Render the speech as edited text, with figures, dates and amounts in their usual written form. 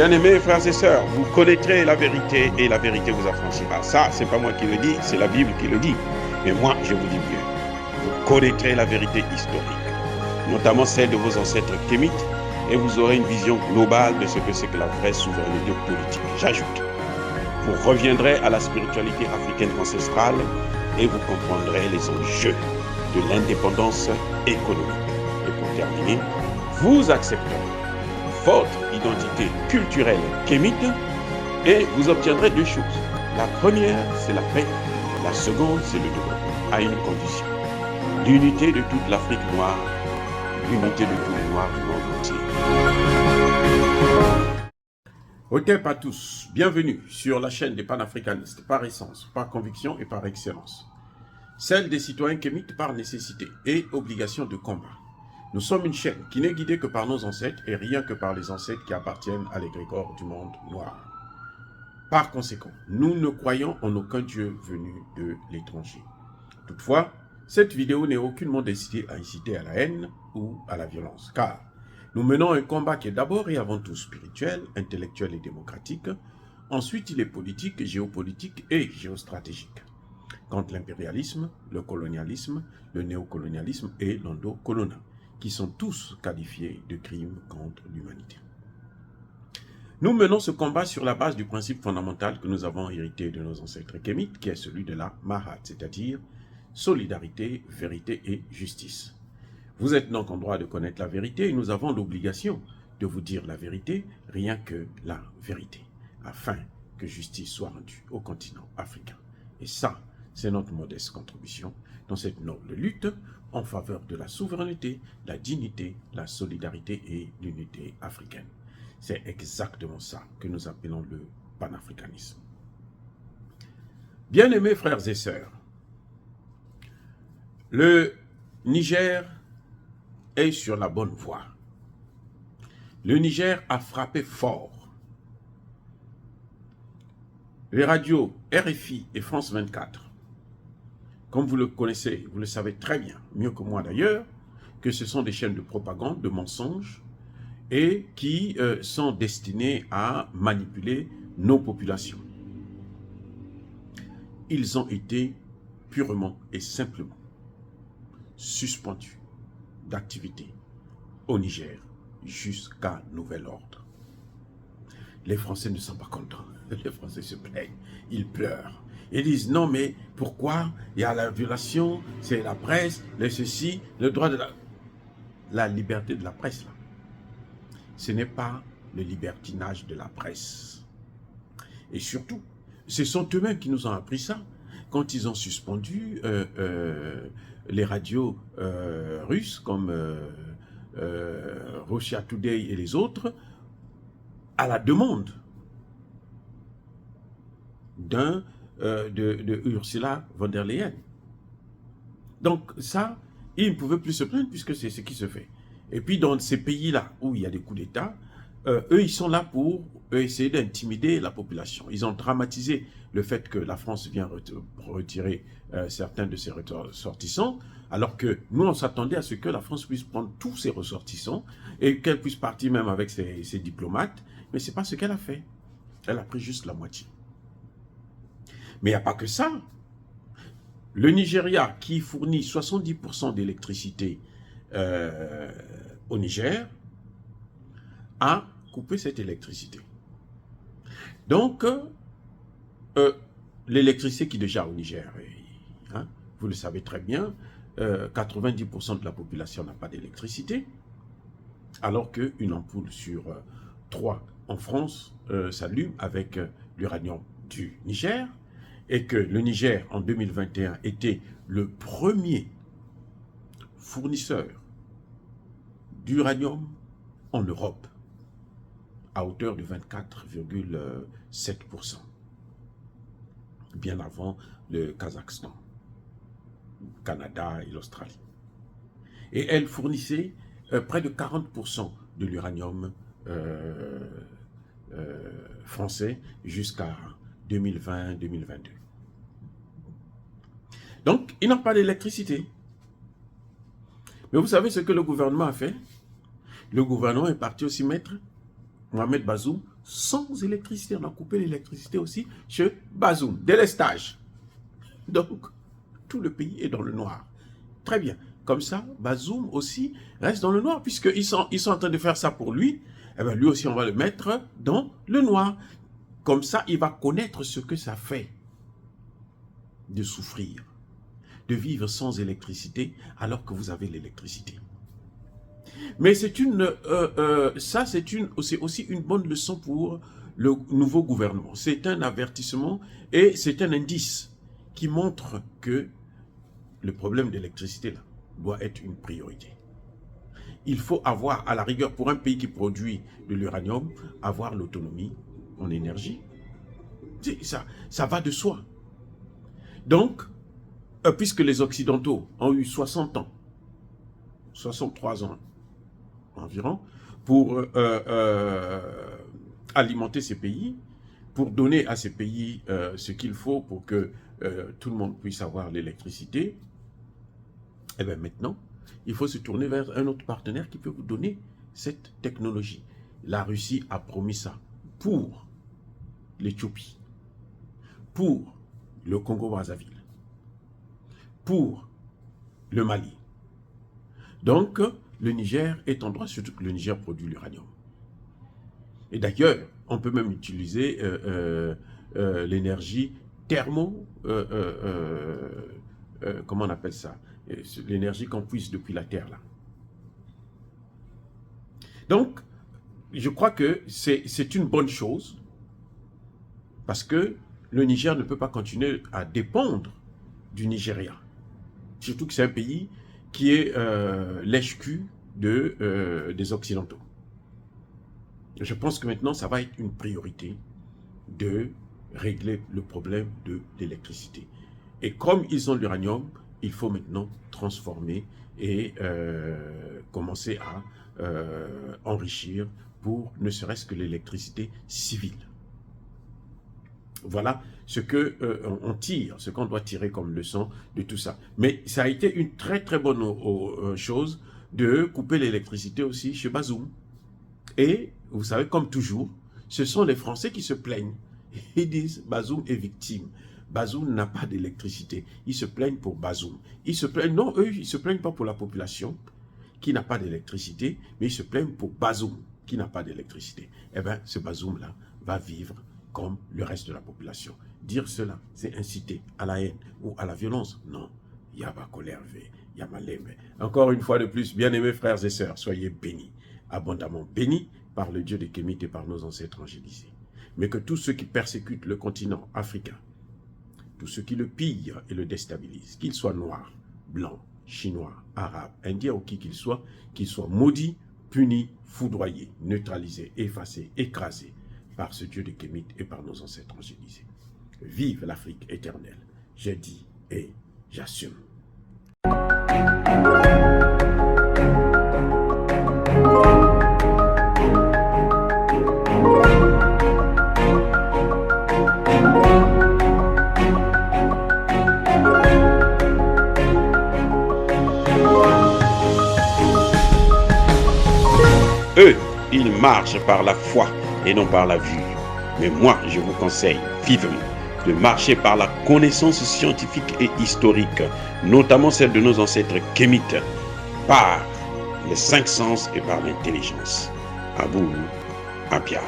Bien-aimés frères et sœurs, vous connaîtrez la vérité et la vérité vous affranchira. Ça, c'est pas moi qui le dis, c'est la Bible qui le dit. Mais moi, je vous dis mieux. Vous connaîtrez la vérité historique, notamment celle de vos ancêtres kémites, et vous aurez une vision globale de ce que c'est que la vraie souveraineté politique. J'ajoute, vous reviendrez à la spiritualité africaine ancestrale et vous comprendrez les enjeux de l'indépendance économique. Et pour terminer, vous accepterez votre identité culturelle kémite et vous obtiendrez deux choses. La première, c'est la paix. La seconde, c'est le développement, à une condition. L'unité de toute l'Afrique noire, l'unité de tous les Noirs du monde entier. Ok, pas tous. Bienvenue sur la chaîne des panafricanistes, par essence, par conviction et par excellence. Celle des citoyens kémites par nécessité et obligation de combat. Nous sommes une chaîne qui n'est guidée que par nos ancêtres et rien que par les ancêtres qui appartiennent à l'égrégore du monde noir. Par conséquent, nous ne croyons en aucun Dieu venu de l'étranger. Toutefois, cette vidéo n'est aucunement destinée à inciter à la haine ou à la violence, car nous menons un combat qui est d'abord et avant tout spirituel, intellectuel et démocratique. Ensuite, il est politique, géopolitique et géostratégique. Contre l'impérialisme, le colonialisme, le néocolonialisme et l'endocoloniat, qui sont tous qualifiés de crimes contre l'humanité. Nous menons ce combat sur la base du principe fondamental que nous avons hérité de nos ancêtres kémites, qui est celui de la Mahat, c'est-à-dire solidarité, vérité et justice. Vous êtes donc en droit de connaître la vérité et nous avons l'obligation de vous dire la vérité, rien que la vérité, afin que justice soit rendue au continent africain. Et ça, c'est notre modeste contribution dans cette noble lutte en faveur de la souveraineté, la dignité, la solidarité et l'unité africaine. C'est exactement ça que nous appelons le panafricanisme. Bien-aimés frères et sœurs, le Niger est sur la bonne voie. Le Niger a frappé fort. Les radios RFI et France 24, comme vous le connaissez, vous le savez très bien, mieux que moi d'ailleurs, que ce sont des chaînes de propagande, de mensonges, et qui sont destinées à manipuler nos populations. Ils ont été purement et simplement suspendus d'activité au Niger jusqu'à nouvel ordre. Les Français ne sont pas contents. Les Français se plaignent, ils pleurent. Ils disent non mais pourquoi il y a la violation, c'est la presse, le ceci, le droit de la liberté de la presse là. Ce n'est pas le libertinage de la presse. Et surtout, ce sont eux-mêmes qui nous ont appris ça quand ils ont suspendu les radios russes comme Russia Today et les autres à la demande de Ursula von der Leyen. Donc ça, ils ne pouvaient plus se plaindre puisque c'est ce qui se fait. Et puis dans ces pays-là où il y a des coups d'État, eux ils sont là pour essayer d'intimider la population. Ils ont dramatisé le fait que la France vient retirer certains de ses ressortissants, alors que nous on s'attendait à ce que la France puisse prendre tous ses ressortissants et qu'elle puisse partir même avec ses diplomates, mais ce n'est pas ce qu'elle a fait. Elle a pris juste la moitié. Mais il n'y a pas que ça. Le Nigeria, qui fournit 70% d'électricité au Niger, a coupé cette électricité. Donc, l'électricité qui est déjà au Niger, hein, vous le savez très bien, 90% de la population n'a pas d'électricité, alors qu'une ampoule sur 3 en France s'allume avec l'uranium du Niger, et que le Niger, en 2021, était le premier fournisseur d'uranium en Europe, à hauteur de 24,7%, bien avant le Kazakhstan, le Canada et l'Australie. Et elle fournissait près de 40% de l'uranium français jusqu'à 2020-2022. Donc, ils n'ont pas d'électricité. Mais vous savez ce que le gouvernement a fait? Le gouvernement est parti aussi mettre Mohamed Bazoum, sans électricité. On a coupé l'électricité aussi chez Bazoum, délestage. Donc, tout le pays est dans le noir. Très bien. Comme ça, Bazoum aussi reste dans le noir, puisqu'ils sont en train de faire ça pour lui. Eh bien, lui aussi, on va le mettre dans le noir. Comme ça, il va connaître ce que ça fait de souffrir, de vivre sans électricité alors que vous avez l'électricité. Mais c'est aussi une bonne leçon pour le nouveau gouvernement. C'est un avertissement et c'est un indice qui montre que le problème d'électricité là doit être une priorité. Il faut avoir, à la rigueur, pour un pays qui produit de l'uranium, avoir l'autonomie en énergie. Ça va de soi. Donc, puisque les Occidentaux ont eu 60 ans, 63 ans environ, pour alimenter ces pays, pour donner à ces pays ce qu'il faut pour que tout le monde puisse avoir l'électricité, et bien maintenant, il faut se tourner vers un autre partenaire qui peut vous donner cette technologie. La Russie a promis ça pour l'Éthiopie, pour le Congo-Brazzaville, pour le Mali. Donc, le Niger est en droit, surtout que le Niger produit l'uranium. Et d'ailleurs, on peut même utiliser l'énergie thermo... comment on appelle ça? L'énergie qu'on puise depuis la Terre, là. Donc, je crois que c'est une bonne chose, parce que le Niger ne peut pas continuer à dépendre du Nigeria. Surtout que c'est un pays qui est lèche-cul des Occidentaux. Je pense que maintenant, ça va être une priorité de régler le problème de l'électricité. Et comme ils ont l'uranium, il faut maintenant transformer et commencer à enrichir pour ne serait-ce que l'électricité civile. Voilà ce qu'on tire, ce qu'on doit tirer comme leçon de tout ça. Mais ça a été une très très bonne chose de couper l'électricité aussi chez Bazoum. Et vous savez, comme toujours, ce sont les Français qui se plaignent. Ils disent Bazoum est victime. Bazoum n'a pas d'électricité. Ils se plaignent pour Bazoum. Ils se plaignent, non, eux, ils ne se plaignent pas pour la population qui n'a pas d'électricité, mais ils se plaignent pour Bazoum qui n'a pas d'électricité. Eh bien, ce Bazoum-là va vivre comme le reste de la population. Dire cela, c'est inciter à la haine ou à la violence. Non, il y a ma colère, il y a ma lème. Encore une fois de plus, bien-aimés frères et sœurs, soyez bénis, abondamment bénis par le Dieu des Kémites et par nos ancêtres angélisés. Mais que tous ceux qui persécutent le continent africain, tous ceux qui le pillent et le déstabilisent, qu'ils soient noirs, blancs, chinois, arabes, indiens ou qui qu'ils soient maudits, punis, foudroyés, neutralisés, effacés, écrasés par ce Dieu des Kémites et par nos ancêtres angélisés. Vive l'Afrique éternelle. J'ai dit et j'assume. Eux, ils marchent par la foi et non par la vue. Mais moi, je vous conseille vivement de marcher par la connaissance scientifique et historique, notamment celle de nos ancêtres kémites, par les 5 sens et par l'intelligence. Abou Abia.